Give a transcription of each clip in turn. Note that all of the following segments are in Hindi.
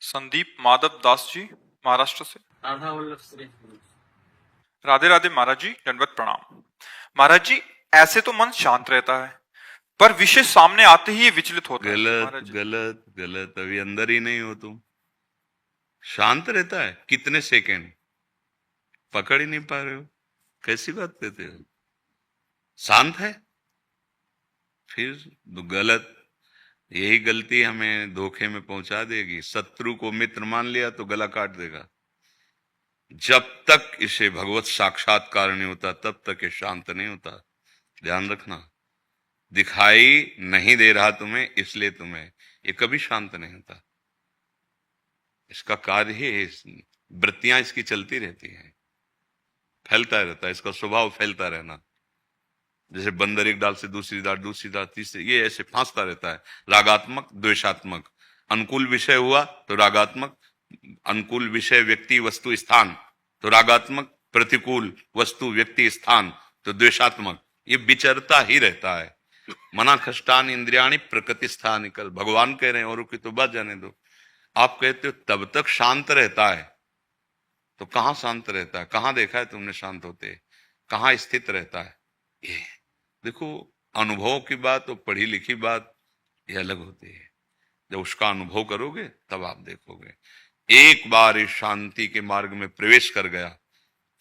संदीप माधव दास जी, महाराष्ट्र से। राधा वल्लभ श्रेष्ठ गुरु। राधे राधे महाराज जी, दंडवत प्रणाम। महाराज जी, ऐसे तो मन शांत रहता है, पर विषय सामने आते ही ये विचलित होता है गलत महाराज जी। गलत गलत। अभी अंदर ही नहीं हो तुम। शांत रहता है कितने सेकंड, पकड़ ही नहीं पा रहे हो। कैसी बात कहते हो? शांत है फिर गलत। यही गलती हमें धोखे में पहुंचा देगी। शत्रु को मित्र मान लिया तो गला काट देगा। जब तक इसे भगवत साक्षात्कार नहीं होता तब तक ये शांत नहीं होता। ध्यान रखना। दिखाई नहीं दे रहा तुम्हें इसलिए तुम्हें ये कभी शांत नहीं होता। इसका कार्य ही वृत्तियां इसकी चलती रहती हैं, फैलता रहता है। इसका स्वभाव फैलता रहना। जैसे बंदर एक डाल से दूसरी डाल तीसरी, ये ऐसे फांसता रहता है। रागात्मक द्वेषात्मक। अनुकूल विषय हुआ तो रागात्मक, अनुकूल विषय व्यक्ति वस्तु स्थान तो रागात्मक, प्रतिकूल वस्तु व्यक्ति स्थान तो द्वेषात्मक। ये विचरता ही रहता है। मना खष्टान इंद्रियाणी प्रकृति स्थान निकल। भगवान कह रहे हैं, और की तो बात जाने दो। आप कहते हो तब तक शांत रहता है, तो कहां शांत रहता है? कहां देखा है तुमने शांत होते? कहां स्थित रहता है? ये देखो, अनुभव की बात और पढ़ी लिखी बात ये अलग होती है। जब उसका अनुभव करोगे तब आप देखोगे। एक बार इस शांति के मार्ग में प्रवेश कर गया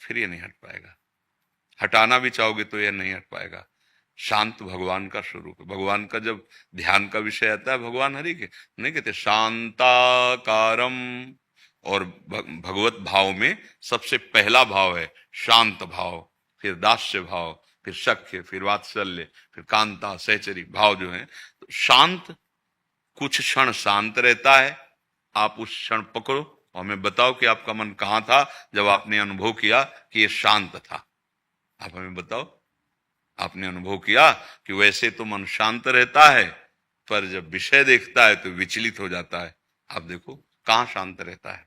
फिर ये नहीं हट पाएगा। हटाना भी चाहोगे तो ये नहीं हट पाएगा। शांत भगवान का स्वरूप है। भगवान का जब ध्यान का विषय आता है, भगवान हरि के नहीं कहते शांताकारम। और भगवत भाव में सबसे पहला भाव है शांत भाव, फिर दास्य भाव, फिर सख्य, फिर वात्सल्य, फिर कांता सहचरी भाव जो है। तो शांत, कुछ क्षण शांत रहता है। आप उस क्षण पकड़ो और हमें बताओ कि आपका मन कहां था जब आपने अनुभव किया कि ये शांत था। आप हमें बताओ, आपने अनुभव किया कि वैसे तो मन शांत रहता है, पर जब विषय देखता है तो विचलित हो जाता है। आप देखो कहां शांत रहता है।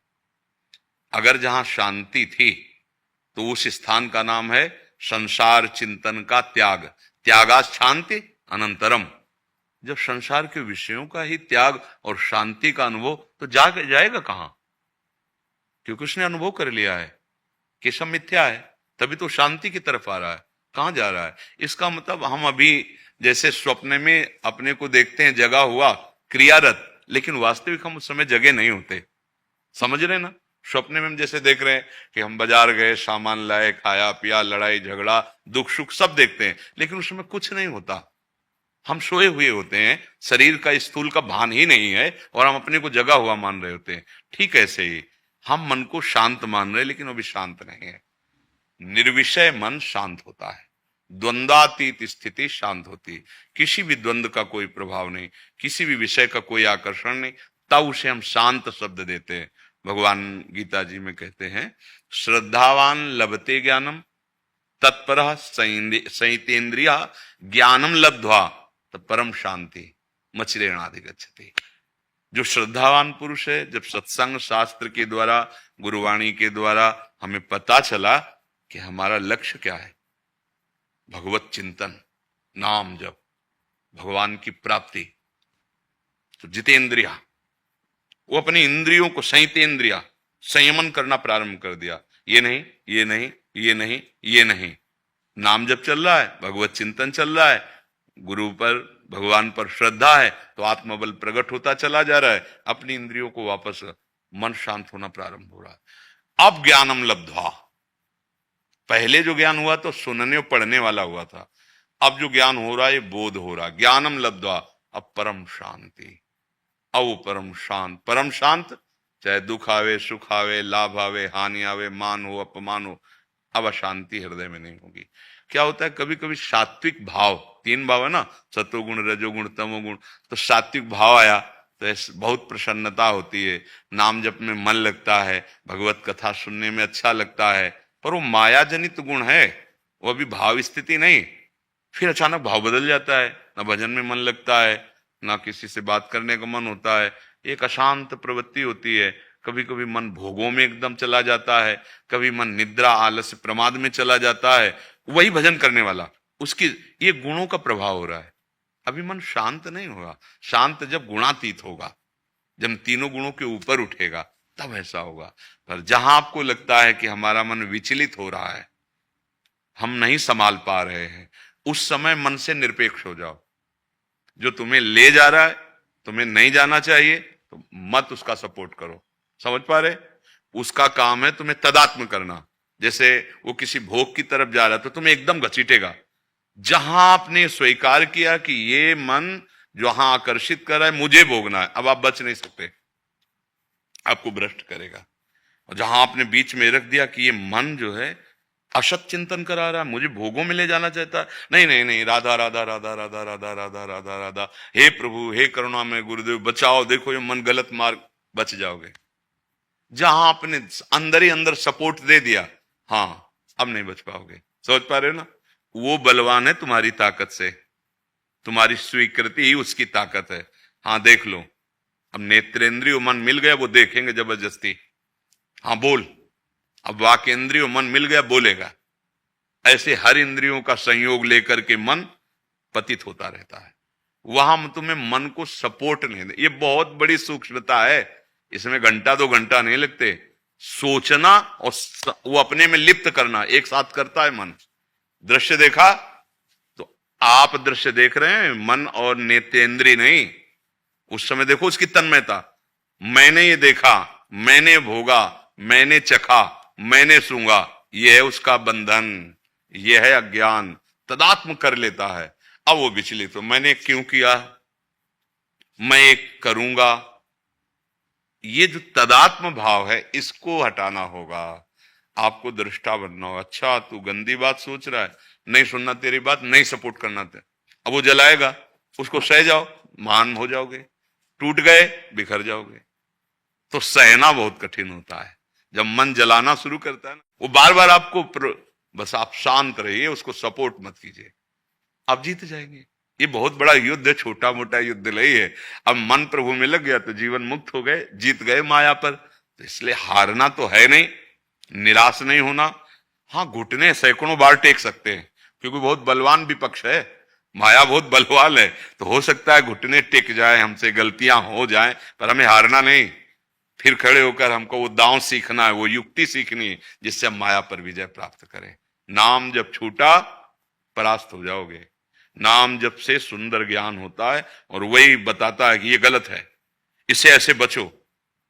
अगर जहां शांति थी तो उस स्थान का नाम है संसार चिंतन का त्याग। त्यागा शांति अनंतरम। जब संसार के विषयों का ही त्याग और शांति का अनुभव, तो जाएगा कहां? क्योंकि उसने अनुभव कर लिया है कि सब मिथ्या है, तभी तो शांति की तरफ आ रहा है। कहां जा रहा है? इसका मतलब हम अभी जैसे स्वप्न में अपने को देखते हैं जगा हुआ क्रियारत, लेकिन वास्तविक हम उस समय जगे नहीं होते। समझ रहे ना? स्वप्न में हम जैसे देख रहे हैं कि हम बाजार गए, सामान लाए, खाया पिया, लड़ाई झगड़ा, दुख सुख सब देखते हैं, लेकिन उसमें कुछ नहीं होता। हम सोए हुए होते हैं, शरीर का स्थूल का भान ही नहीं है और हम अपने को जगा हुआ मान रहे होते हैं। ठीक ऐसे ही हम मन को शांत मान रहे हैं, लेकिन अभी शांत नहीं है। निर्विषय मन शांत होता है। द्वंद्वातीत स्थिति शांत होती है। किसी भी द्वंद्व का कोई प्रभाव नहीं, किसी भी विषय का कोई आकर्षण नहीं, तब उसे हम शांत शब्द देते हैं। भगवान गीता जी में कहते हैं, श्रद्धावान लभते ज्ञानम तत्पर संयतेन्द्रिया ज्ञानम लब्ध्वा परम शांति मचिरेणाधिगच्छति। जो श्रद्धावान पुरुष है, जब सत्संग शास्त्र के द्वारा, गुरुवाणी के द्वारा हमें पता चला कि हमारा लक्ष्य क्या है, भगवत चिंतन, नाम जप, भगवान की प्राप्ति, तो जितेंद्रिया, वो अपनी इंद्रियों को संयतेन्द्रिया संयमन करना प्रारंभ कर दिया। ये नहीं, ये नहीं, ये नहीं, ये नहीं। नाम जप चल रहा है, भगवत चिंतन चल रहा है, गुरु पर, भगवान पर श्रद्धा है, तो आत्मबल प्रकट होता चला जा रहा है। अपनी इंद्रियों को वापस, मन शांत होना प्रारंभ हो रहा है। अब ज्ञानम लब्ध्वा। पहले जो ज्ञान हुआ तो सुनने और पढ़ने वाला हुआ था। अब जो ज्ञान हो रहा है, ये बोध हो रहा है। ज्ञानम लब्ध्वा, अब परम शांति। अब परम शांत, परम शांत, चाहे दुख आवे, सुख आवे, लाभ आवे, हानि आवे, मान हो, अपमान हो, अब अशांति हृदय में नहीं होगी। क्या होता है, कभी कभी सात्विक भाव, तीन भाव है ना, सतोगुण रजोगुण तमोगुण, तो सात्विक भाव आया तो बहुत प्रसन्नता होती है, नाम जप में मन लगता है, भगवत कथा सुनने में अच्छा लगता है, पर वो माया जनित गुण है, वो अभी भाव स्थिति नहीं। फिर अचानक भाव बदल जाता है, ना भजन में मन लगता है, ना किसी से बात करने का मन होता है, एक अशांत प्रवृत्ति होती है। कभी कभी मन भोगों में एकदम चला जाता है, कभी मन निद्रा आलस्य प्रमाद में चला जाता है। वही भजन करने वाला, उसकी ये गुणों का प्रभाव हो रहा है। अभी मन शांत नहीं होगा। शांत जब गुणातीत होगा, जब तीनों गुणों के ऊपर उठेगा तब ऐसा होगा। पर जहां आपको लगता है कि हमारा मन विचलित हो रहा है, हम नहीं संभाल पा रहे हैं, उस समय मन से निरपेक्ष हो जाओ। जो तुम्हें ले जा रहा है, तुम्हें नहीं जाना चाहिए, तो मत उसका सपोर्ट करो। समझ पा रहे? उसका काम है तुम्हें तदात्म करना। जैसे वो किसी भोग की तरफ जा रहा है तो तुम्हें एकदम घसीटेगा। जहां आपने स्वीकार किया कि ये मन जहां आकर्षित कर रहा है, मुझे भोगना है, अब आप बच नहीं सकते, आपको भ्रष्ट करेगा। और जहां आपने बीच में रख दिया कि ये मन जो है असत चिंतन करा रहा है, मुझे भोगों में ले जाना चाहता है, नहीं नहीं नहीं, राधा राधा राधा राधा राधा राधा राधा राधा, हे प्रभु, हे करुणा में गुरुदेव बचाओ, देखो ये मन गलत मार्ग, बच जाओगे। जहां आपने अंदर ही अंदर सपोर्ट दे दिया, हाँ, अब नहीं बच पाओगे। समझ पा रहे हो ना? वो बलवान है तुम्हारी ताकत से, तुम्हारी स्वीकृति ही उसकी ताकत है। हाँ, देख लो, अब नेत्रेंद्रिय मन मिल गया, वो देखेंगे जबरदस्ती। हाँ बोल, अब वाकेंद्रिय मन मिल गया, बोलेगा। ऐसे हर इंद्रियों का संयोग लेकर के मन पतित होता रहता है। वहां तुम्हें मन को सपोर्ट नहीं दे। ये बहुत बड़ी सूक्ष्मता है, इसमें घंटा 2 घंटा नहीं लगते। सोचना और वो अपने में लिप्त करना एक साथ करता है मन। दृश्य देखा तो आप दृश्य देख रहे हैं, मन और नेत्रेंद्रिय नहीं। उस समय देखो उसकी तन्मयता, मैंने ये देखा, मैंने भोगा, मैंने चखा, मैंने सूंघा, यह है उसका बंधन, यह है अज्ञान। तदात्म कर लेता है। अब वो विचलित तो मैंने क्यों किया, मैं एक करूंगा, ये जो तदात्म भाव है इसको हटाना होगा। आपको दृष्टा बनना होगा। अच्छा तू गंदी बात सोच रहा है, नहीं सुनना तेरी बात, नहीं सपोर्ट करना तेरे। अब वो जलाएगा, उसको सह जाओ, महान हो जाओगे। टूट गए, बिखर जाओगे। तो सहना बहुत कठिन होता है। जब मन जलाना शुरू करता है ना, वो बार बार आपको बस आप शांत रहिए, उसको सपोर्ट मत कीजिए, आप जीत जाएंगे। ये बहुत बड़ा युद्ध है, छोटा मोटा युद्ध नहीं है। अब मन प्रभु में लग गया तो जीवन मुक्त हो गए, जीत गए माया पर। तो इसलिए हारना तो है नहीं, निराश नहीं होना। हाँ, घुटने सैकड़ों बार टेक सकते हैं, क्योंकि बहुत बलवान विपक्ष है, माया बहुत बलवान है। तो हो सकता है घुटने टेक जाए, हमसे गलतियां हो जाए, पर हमें हारना नहीं। फिर खड़े होकर हमको वो दांव सीखना है, वो युक्ति सीखनी है, जिससे हम माया पर विजय प्राप्त करें। नाम जब छूटा, परास्त हो जाओगे। नाम जब से सुंदर ज्ञान होता है और वही बताता है कि ये गलत है, इससे ऐसे बचो।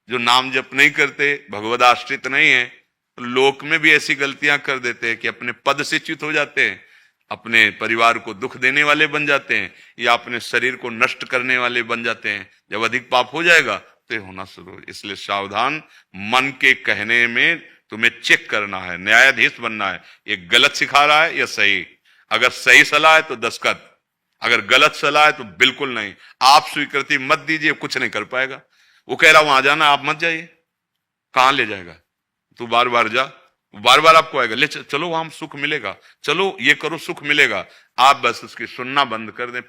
जो नाम जप नहीं करते, भगवद आश्रित नहीं है, तो लोक में भी ऐसी गलतियां कर देते हैं कि अपने पद से च्युत हो जाते हैं, अपने परिवार को दुख देने वाले बन जाते हैं, या अपने शरीर को नष्ट करने वाले बन जाते हैं। जब अधिक पाप हो जाएगा तो ये होना शुरू हो। इसलिए सावधान, मन के कहने में तुम्हें चेक करना है, न्यायाधीश बनना है, ये गलत सिखा रहा है या सही। अगर सही सलाह है तो दस्तखत, अगर गलत सलाह है तो बिल्कुल नहीं। आप स्वीकृति मत दीजिए, कुछ नहीं कर पाएगा। वो कह रहा वहां जाना, आप मत जाइए, कहां ले जाएगा? तू बार बार जा, बार बार आपको आएगा, ले चलो वहां सुख मिलेगा, चलो ये करो सुख मिलेगा। आप बस उसकी सुनना बंद कर दें,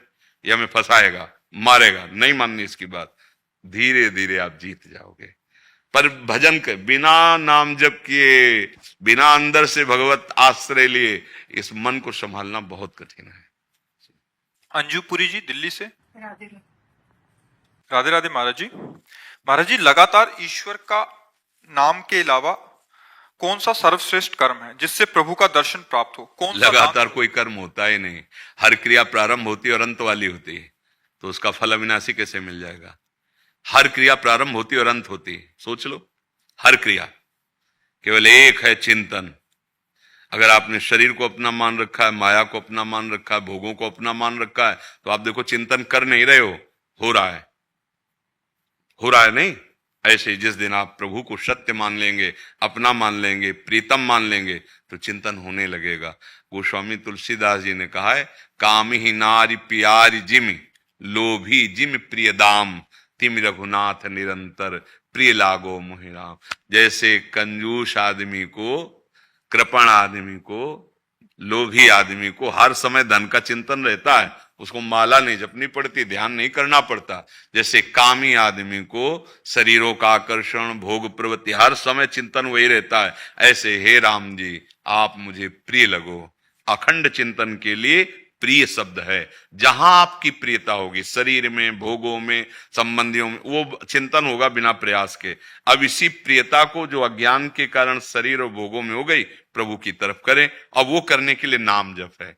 ये हमें फंसाएगा, मारेगा, नहीं माननी इसकी बात। धीरे धीरे आप जीत जाओगे। पर भजन के बिना नाम जप किए, बिना अंदर से भगवत आश्रय लिए, इस मन को संभालना बहुत कठिन है। अंजुपुरी जी दिल्ली से। राधे राधे राधे महाराज जी। महाराज जी, लगातार ईश्वर का नाम के अलावा कौन सा सर्वश्रेष्ठ कर्म है जिससे प्रभु का दर्शन प्राप्त हो? कौन सा? लगातार कोई कर्म होता ही नहीं। हर क्रिया प्रारंभ होती है और अंत वाली होती है, तो उसका फल अविनाशी कैसे मिल जाएगा? हर क्रिया प्रारंभ होती और अंत होती है, सोच लो। हर क्रिया केवल एक है, चिंतन। अगर आपने शरीर को अपना मान रखा है, माया को अपना मान रखा है, भोगों को अपना मान रखा है, तो आप देखो चिंतन कर नहीं रहे हो रहा है, हो रहा है नहीं। ऐसे ही जिस दिन आप प्रभु को सत्य मान लेंगे, अपना मान लेंगे, प्रीतम मान लेंगे, तो चिंतन होने लगेगा। गोस्वामी तुलसीदास जी ने कहा है, काम ही नारी प्यारी जिमि, लोभी जिम प्रिय दाम, तिम रघुनाथ निरंतर प्रिय लागो मोहि राम। जैसे कंजूस आदमी को, कृपण आदमी को, लोभी आदमी को हर समय धन का चिंतन रहता है, उसको माला नहीं जपनी पड़ती, ध्यान नहीं करना पड़ता। जैसे कामी आदमी को शरीरों का आकर्षण, भोग प्रवृत्ति, हर समय चिंतन वही रहता है। ऐसे हे राम जी, आप मुझे प्रिय लगो। अखंड चिंतन के लिए प्रिय शब्द है। जहां आपकी प्रियता होगी, शरीर में, भोगों में, संबंधियों में, वो चिंतन होगा बिना प्रयास के। अब इसी प्रियता को जो अज्ञान के कारण शरीर और भोगों में हो गई, प्रभु की तरफ करें। अब वो करने के लिए नाम जप है।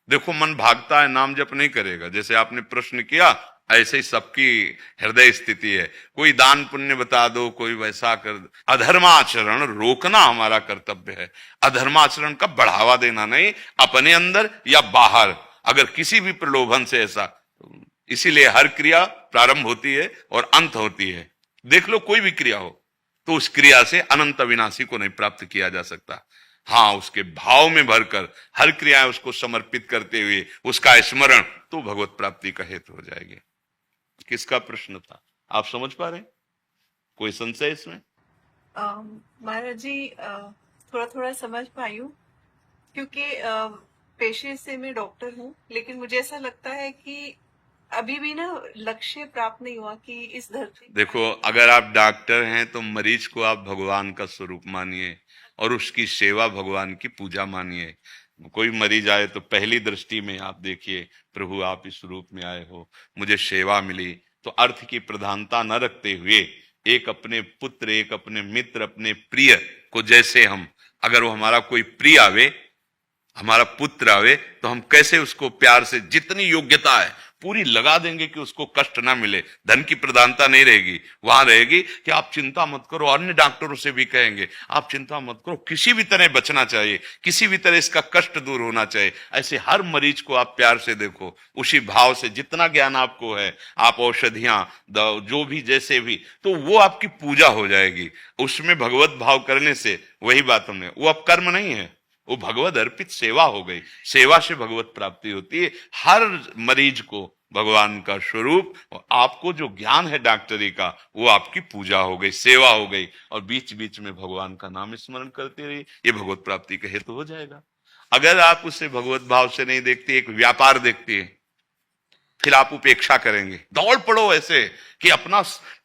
देखो मन भागता है, नाम जप नहीं करेगा। जैसे आपने प्रश्न किया, ऐसे ही सबकी हृदय स्थिति है। कोई दान पुण्य बता दो, कोई वैसा कर दो। अधर्माचरण रोकना हमारा कर्तव्य है। अधर्माचरण का बढ़ावा देना नहीं, अपने अंदर या बाहर, अगर किसी भी प्रलोभन से ऐसा। इसीलिए हर क्रिया प्रारंभ होती है और अंत होती है। देख लो कोई भी क्रिया हो, तो उस क्रिया से अनंत अविनाशी को नहीं प्राप्त किया जा सकता। हाँ, उसके भाव में भरकर हर क्रिया उसको समर्पित करते हुए उसका स्मरण, तो भगवत प्राप्ति का हेतु हो जाएगी। किसका प्रश्न था, आप समझ पा रहे हैं? कोई संशय इसमें? महाराज जी, थोड़ा थोड़ा समझ पाई हूँ, क्योंकि पेशे से मैं डॉक्टर हूँ, लेकिन मुझे ऐसा लगता है कि अभी भी ना लक्ष्य प्राप्त नहीं हुआ कि इस धरती। देखो, अगर आप डॉक्टर हैं तो मरीज को आप भगवान का स्वरूप मानिए और उसकी सेवा, भगवान की पूजा मानिए। कोई मरीज आए तो पहली दृष्टि में आप देखिए, प्रभु आप इस रूप में आए हो, मुझे सेवा मिली। तो अर्थ की प्रधानता न रखते हुए एक अपने पुत्र, एक अपने मित्र, अपने प्रिय को, जैसे हम, अगर वो हमारा कोई प्रिय आवे, हमारा पुत्र आवे, तो हम कैसे उसको प्यार से, जितनी योग्यता है पूरी लगा देंगे कि उसको कष्ट ना मिले। धन की प्रधानता नहीं रहेगी, वहां रहेगी कि आप चिंता मत करो। अन्य डॉक्टरों से भी कहेंगे आप चिंता मत करो, किसी भी तरह बचना चाहिए, किसी भी तरह इसका कष्ट दूर होना चाहिए। ऐसे हर मरीज को आप प्यार से देखो, उसी भाव से, जितना ज्ञान आपको है, आप औषधियां जो भी, जैसे भी, तो वो आपकी पूजा हो जाएगी। उसमें भगवत भाव करने से, वही बात हमने, वो अब कर्म नहीं है, वो भगवत अर्पित सेवा हो गई। सेवा से भगवत प्राप्ति होती है। हर मरीज को भगवान का स्वरूप, और आपको जो ज्ञान है डॉक्टरी का, वो आपकी पूजा हो गई, सेवा हो गई। और बीच बीच में भगवान का नाम स्मरण करते रहिए, ये भगवत प्राप्ति का हेतु हो जाएगा। अगर आप उसे भगवत भाव से नहीं देखते, एक व्यापार देखते हैं, फिर आप उपेक्षा करेंगे। दौड़ पड़ो ऐसे कि अपना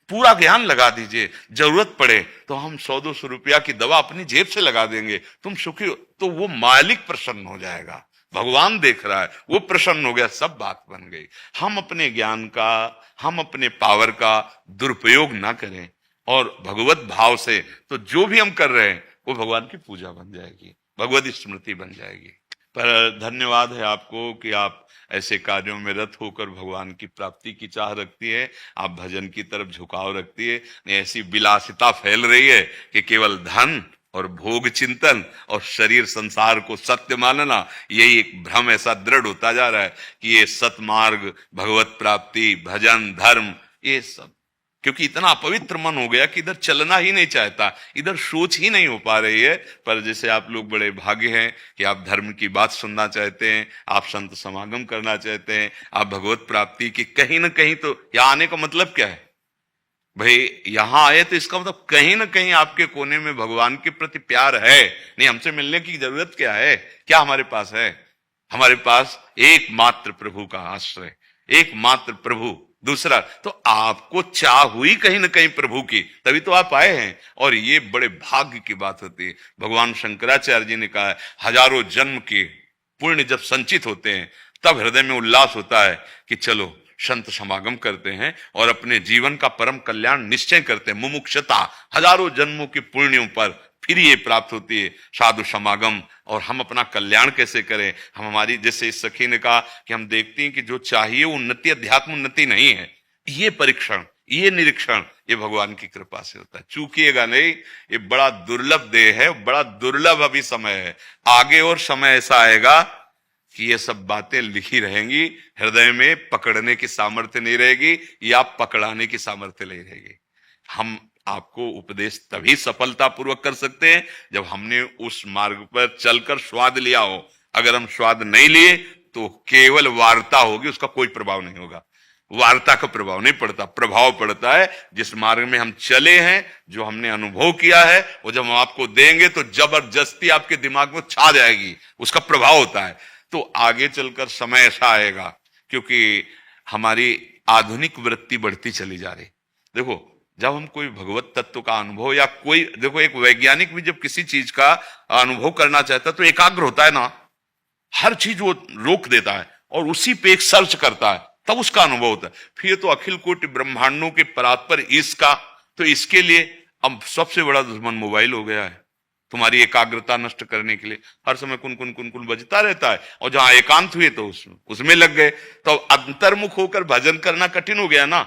पूरा ज्ञान लगा दीजिए, जरूरत पड़े तो हम 100-200 रुपया की दवा अपनी जेब से लगा देंगे, तुम सुखी हो। तो वो मालिक प्रसन्न हो जाएगा, भगवान देख रहा है, वो प्रसन्न हो गया, सब बात बन गई। हम अपने ज्ञान का, हम अपने पावर का दुरुपयोग ना करें, और भगवत भाव से, तो जो भी हम कर रहे हैं वो भगवान की पूजा बन जाएगी, भगवत स्मृति बन जाएगी। पर धन्यवाद है आपको कि आप ऐसे कार्यों में रत होकर भगवान की प्राप्ति की चाह रखती है, आप भजन की तरफ झुकाव रखती है। ऐसी विलासिता फैल रही है कि केवल धन और भोग चिंतन और शरीर संसार को सत्य मानना, यही एक भ्रम ऐसा दृढ़ होता जा रहा है कि ये सतमार्ग, भगवत प्राप्ति, भजन, धर्म, ये सब, क्योंकि इतना अपवित्र मन हो गया कि इधर चलना ही नहीं चाहता, इधर सोच ही नहीं हो पा रही है। पर जैसे आप लोग बड़े भाग्य हैं कि आप धर्म की बात सुनना चाहते हैं, आप संत समागम करना चाहते हैं, आप भगवत प्राप्ति की कहीं ना कहीं, तो यहाँ आने का मतलब क्या है भाई? यहां आए तो इसका मतलब कहीं ना कहीं आपके कोने में भगवान के प्रति प्यार है। नहीं, हमसे मिलने की जरूरत क्या है? क्या हमारे पास है? हमारे पास एकमात्र प्रभु का आश्रय, एकमात्र प्रभु। दूसरा तो आपको चाह हुई कहीं ना कहीं प्रभु की, तभी तो आप आए हैं। और ये बड़े भाग्य की बात होती है। भगवान शंकराचार्य जी ने कहा है, हजारों जन्म के पुण्य जब संचित होते हैं, तब हृदय में उल्लास होता है कि चलो संत समागम करते हैं और अपने जीवन का परम कल्याण निश्चय करते हैं। मुमुक्षता, हजारों जन्मों के पुण्यों पर फिर ये प्राप्त होती है साधु समागम। और हम अपना कल्याण कैसे करें? हम, हमारी, जैसे इस सखी ने कहा कि हम देखते हैं कि जो चाहिए वो उन्नति, अध्यात्म उन्नति नहीं है। ये परीक्षण, ये निरीक्षण, ये भगवान की कृपा से होता है। चूकिएगा नहीं, ये बड़ा दुर्लभ देह है, बड़ा दुर्लभ अभी समय है। आगे और समय ऐसा आएगा कि ये सब बातें लिखी रहेंगी, हृदय में पकड़ने की सामर्थ्य नहीं रहेगी, या पकड़ाने की सामर्थ्य नहीं रहेगी। हम आपको उपदेश तभी सफलतापूर्वक कर सकते हैं जब हमने उस मार्ग पर चलकर स्वाद लिया हो। अगर हम स्वाद नहीं लिए तो केवल वार्ता होगी, उसका कोई प्रभाव नहीं होगा। वार्ता का प्रभाव नहीं पड़ता, प्रभाव पड़ता है जिस मार्ग में हम चले हैं, जो हमने अनुभव किया है, वो जब हम आपको देंगे तो जबरदस्ती आपके दिमाग में छा जाएगी, उसका प्रभाव होता है। तो आगे चलकर समय ऐसा आएगा, क्योंकि हमारी आधुनिक वृत्ति बढ़ती चली जा रही। देखो, जब हम कोई भगवत तत्व का अनुभव, या कोई, देखो एक वैज्ञानिक भी जब किसी चीज का अनुभव करना चाहता है तो एकाग्र होता है ना, हर चीज वो रोक देता है और उसी पे एक सर्च करता है, तब उसका अनुभव होता है। फिर तो अखिल कोटि ब्रह्मांडों के परात्पर इसका, तो इसके लिए अब सबसे बड़ा दुश्मन मोबाइल हो गया है। तुम्हारी एकाग्रता नष्ट करने के लिए हर समय कुन कुन कुन कुन बजता रहता है, और जहां एकांत हुए तो उसमें लग गए। तो अंतर्मुख होकर भजन करना कठिन हो गया ना,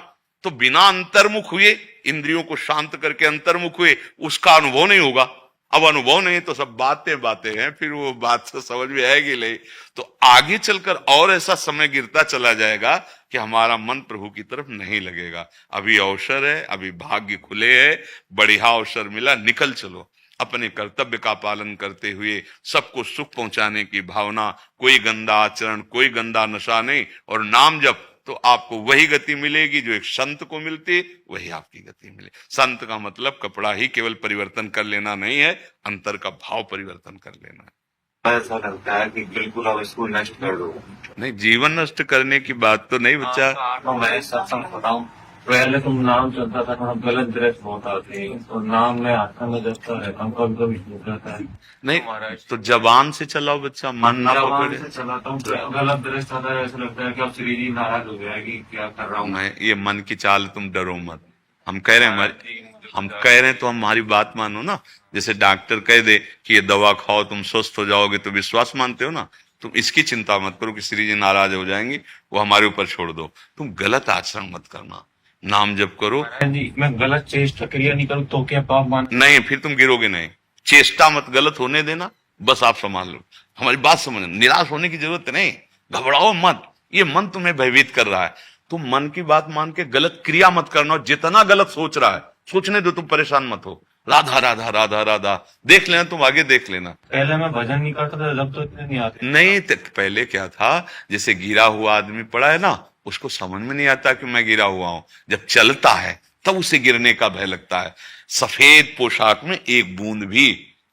तो बिना अंतर्मुख हुए, इंद्रियों को शांत करके अंतर्मुख हुए, उसका अनुभव नहीं होगा। अब अनुभव नहीं तो सब बातें बातें हैं, फिर वो बात से समझ में आएगी नहीं। तो आगे चलकर और ऐसा समय गिरता चला जाएगा कि हमारा मन प्रभु की तरफ नहीं लगेगा। अभी अवसर है, अभी भाग्य खुले है, बढ़िया अवसर मिला, निकल चलो अपने कर्तव्य का पालन करते हुए, सबको सुख पहुंचाने की भावना, कोई गंदा आचरण, कोई गंदा नशा नहीं, और नाम जप, तो आपको वही गति मिलेगी जो एक संत को मिलती, वही आपकी गति मिले। संत का मतलब कपड़ा ही केवल परिवर्तन कर लेना नहीं है, अंतर का भाव परिवर्तन कर लेना है। ऐसा लगता है कि बिल्कुल अब इसको नष्ट कर दो। नहीं, जीवन नष्ट करने की बात तो नहीं बच्चा। तो मैं सत्संग बताऊं, पहले तुम नाम चलता था, थोड़ा गलत दृश्य होता थे, तो नाम में हाथ में जपता रहता हूँ, कभी कभी छूट जाता है। नहीं तो जबान से चलाओ बच्चा, मन ना जबान पकड़े। से चलाता हूँ, गलत दृश्य आता है, ऐसा लगता है कि अब श्री जी नाराज हो गया कि क्या कर रहा हूँ। नहीं, ये मन की चाल, तुम डरो मत। हम कह रहे हैं तो हमारी बात मानो ना। जैसे डॉक्टर कह दे कि ये दवा खाओ तुम स्वस्थ हो जाओगे, तो विश्वास मानते हो ना। तुम इसकी चिंता मत करो कि श्री जी नाराज हो जाएंगे, वो हमारे ऊपर छोड़ दो। तुम गलत आचरण मत करना, नाम जप करो। जी, मैं गलत चेष्टा क्रिया नहीं करूँ तो क्या पाप मान? नहीं, फिर तुम गिरोगे नहीं। चेष्टा मत गलत होने देना, बस आप संभाल लो। हमारी बात समझ, निराश होने की जरूरत नहीं, घबराओ मत। ये मन तुम्हें भयभीत कर रहा है, तुम मन की बात मान के गलत क्रिया मत करना। जितना गलत सोच रहा है सोचने दो, तुम परेशान मत हो। राधा राधा राधा राधा देख लेना, तुम आगे देख लेना। पहले मैं भजन नहीं करता था, जब तो इतने नहीं आते। नहीं, पहले क्या था, जैसे गिरा हुआ आदमी पड़ा है ना, उसको समझ में नहीं आता कि मैं गिरा हुआ हूं। जब चलता है तब उसे गिरने का भय लगता है। सफेद पोशाक में एक बूंद भी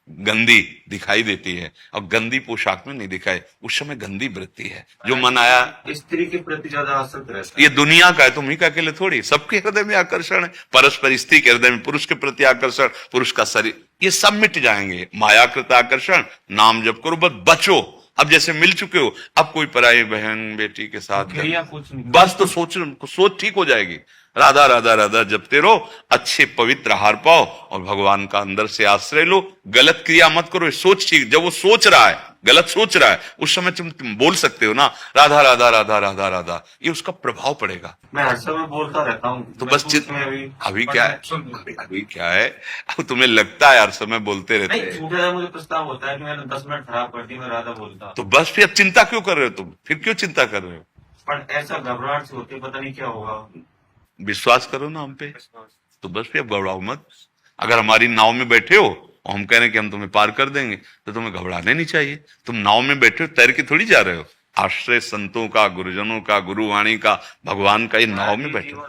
गंदी दिखाई देती है, और गंदी पोशाक में नहीं दिखाई, उस समय गंदी वृत्ति है। जो मन आया, स्त्री के प्रति ज्यादा आसक्त रहता है। ये दुनिया का है, तुम ही का अकेले थोड़ी, सबके हृदय में आकर्षण है। परस्पर स्त्री के हृदय में पुरुष के प्रति आकर्षण, पुरुष का शरीर, ये सब मिट जाएंगे। मायाकृत आकर्षण, नाम जप करो, बस बचो। अब जैसे मिल चुके हो, अब कोई पराई बहन बेटी के साथ कुछ नहीं, बस तो सोच ठीक हो जाएगी। राधा राधा राधा जपते रहो, अच्छे पवित्र आहार पाओ, और भगवान का अंदर से आश्रय लो। गलत क्रिया मत करो, सोच ठीक। जब वो सोच रहा है, गलत सोच रहा है, उस समय तुम बोल सकते हो ना, राधा राधा राधा राधा राधा, ये उसका प्रभाव पड़ेगा। मैं हर समय बोलता रहता हूँ। तो बस अभी क्या है, अभी क्या है, अब तुम्हें लगता है हर समय बोलते रहते हैं, छूटा मुझे प्रस्ताव होता है कि मैंने 10 मिनट खराब कर दी, मैं राधा बोलता। तो बस फिर अब चिंता क्यों कर रहे हो तुम? फिर क्यों चिंता कर रहे हो? पर ऐसा घबराहट से होती, पता नहीं क्या होगा। विश्वास करो ना हम पे, तो बस फिर अब घबराओ मत। अगर हमारी नाव में बैठे हो और हम कह रहे हैं कि हम तुम्हें पार कर देंगे, तो तुम्हें घबराने नहीं चाहिए। तुम नाव में बैठे हो, तैर के थोड़ी जा रहे हो। आश्रय संतों का, गुरुजनों का, गुरुवाणी का, भगवान का, ये नाव में बैठे हो।